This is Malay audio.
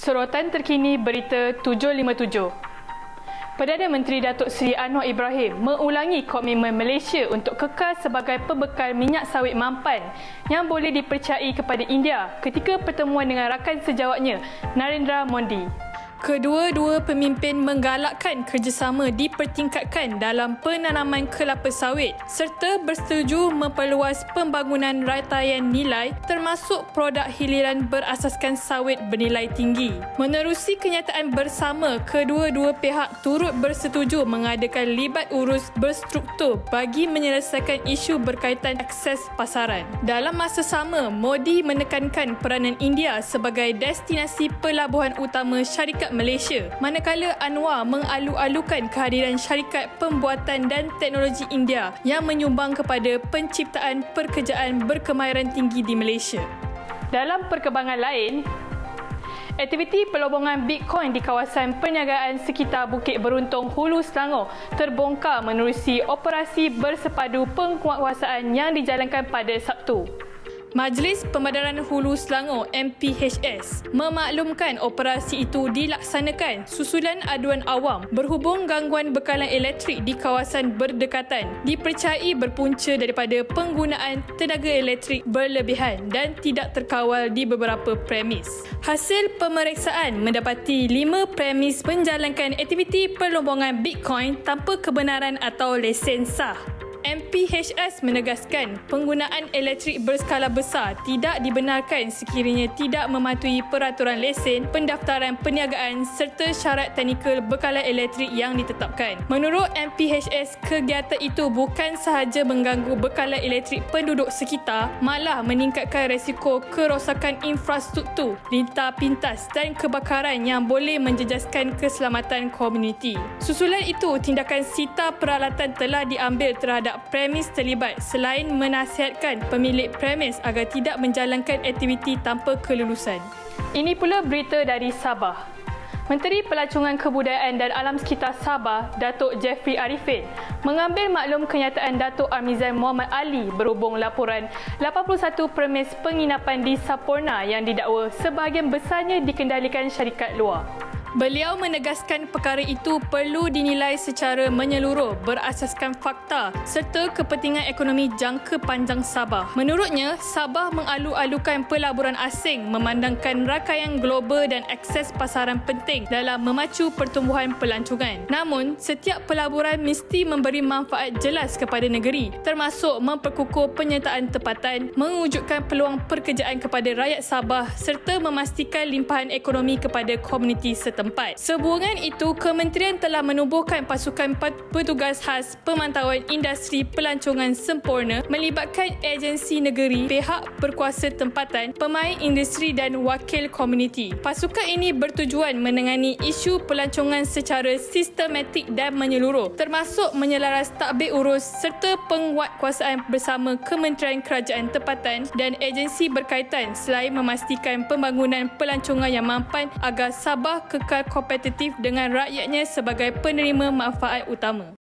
Sorotan terkini berita 757. Perdana Menteri Datuk Seri Anwar Ibrahim mengulangi komitmen Malaysia untuk kekal sebagai pembekal minyak sawit mampan yang boleh dipercayai kepada India ketika pertemuan dengan rakan sejawatnya Narendra Modi. Kedua-dua pemimpin menggalakkan kerjasama dipertingkatkan dalam penanaman kelapa sawit serta bersetuju memperluas pembangunan rantaian nilai termasuk produk hiliran berasaskan sawit bernilai tinggi. Menerusi kenyataan bersama, kedua-dua pihak turut bersetuju mengadakan libat urus berstruktur bagi menyelesaikan isu berkaitan akses pasaran. Dalam masa sama, Modi menekankan peranan India sebagai destinasi pelabuhan utama syarikat Malaysia, manakala Anwar mengalu-alukan kehadiran syarikat pembuatan dan teknologi India yang menyumbang kepada penciptaan pekerjaan berkemahiran tinggi di Malaysia. Dalam perkembangan lain, aktiviti pelobongan Bitcoin di kawasan perniagaan sekitar Bukit Beruntung, Hulu Selangor terbongkar menerusi operasi bersepadu penguatkuasaan yang dijalankan pada Sabtu. Majlis Pemadaran Hulu Selangor MPHS memaklumkan operasi itu dilaksanakan susulan aduan awam berhubung gangguan bekalan elektrik di kawasan berdekatan dipercayai berpunca daripada penggunaan tenaga elektrik berlebihan dan tidak terkawal di beberapa premis. Hasil pemeriksaan mendapati 5 premis menjalankan aktiviti perlombongan Bitcoin tanpa kebenaran atau lesen sah. MPHS menegaskan penggunaan elektrik berskala besar tidak dibenarkan sekiranya tidak mematuhi peraturan lesen, pendaftaran perniagaan serta syarat teknikal bekalan elektrik yang ditetapkan. Menurut MPHS, kegiatan itu bukan sahaja mengganggu bekalan elektrik penduduk sekitar, malah meningkatkan risiko kerosakan infrastruktur, lintah pintas dan kebakaran yang boleh menjejaskan keselamatan komuniti. Susulan itu, tindakan sita peralatan telah diambil terhadap premis terlibat selain menasihatkan pemilik premis agar tidak menjalankan aktiviti tanpa kelulusan. Ini pula berita dari Sabah. Menteri Pelancongan Kebudayaan dan Alam Sekitar Sabah, Datuk Jeffrey Arifin, mengambil maklum kenyataan Datuk Amizan Muhammad Ali berhubung laporan 81 premis penginapan di Saporna yang didakwa sebahagian besarnya dikendalikan syarikat luar. Beliau menegaskan perkara itu perlu dinilai secara menyeluruh berasaskan fakta serta kepentingan ekonomi jangka panjang Sabah. Menurutnya, Sabah mengalu-alukan pelaburan asing memandangkan rakaian global dan akses pasaran penting dalam memacu pertumbuhan pelancongan. Namun, setiap pelaburan mesti memberi manfaat jelas kepada negeri, termasuk memperkukuh penyertaan tempatan, mewujudkan peluang pekerjaan kepada rakyat Sabah serta memastikan limpahan ekonomi kepada komuniti setempat. Sehubungan itu, kementerian telah menubuhkan pasukan petugas khas pemantauan industri pelancongan sempurna melibatkan agensi negeri, pihak berkuasa tempatan, pemain industri dan wakil komuniti. Pasukan ini bertujuan menangani isu pelancongan secara sistematik dan menyeluruh, termasuk menyelaras tadbir urus serta penguatkuasaan bersama Kementerian Kerajaan Tempatan dan agensi berkaitan selain memastikan pembangunan pelancongan yang mampan agar Sabah kekal kompetitif dengan rakyatnya sebagai penerima manfaat utama.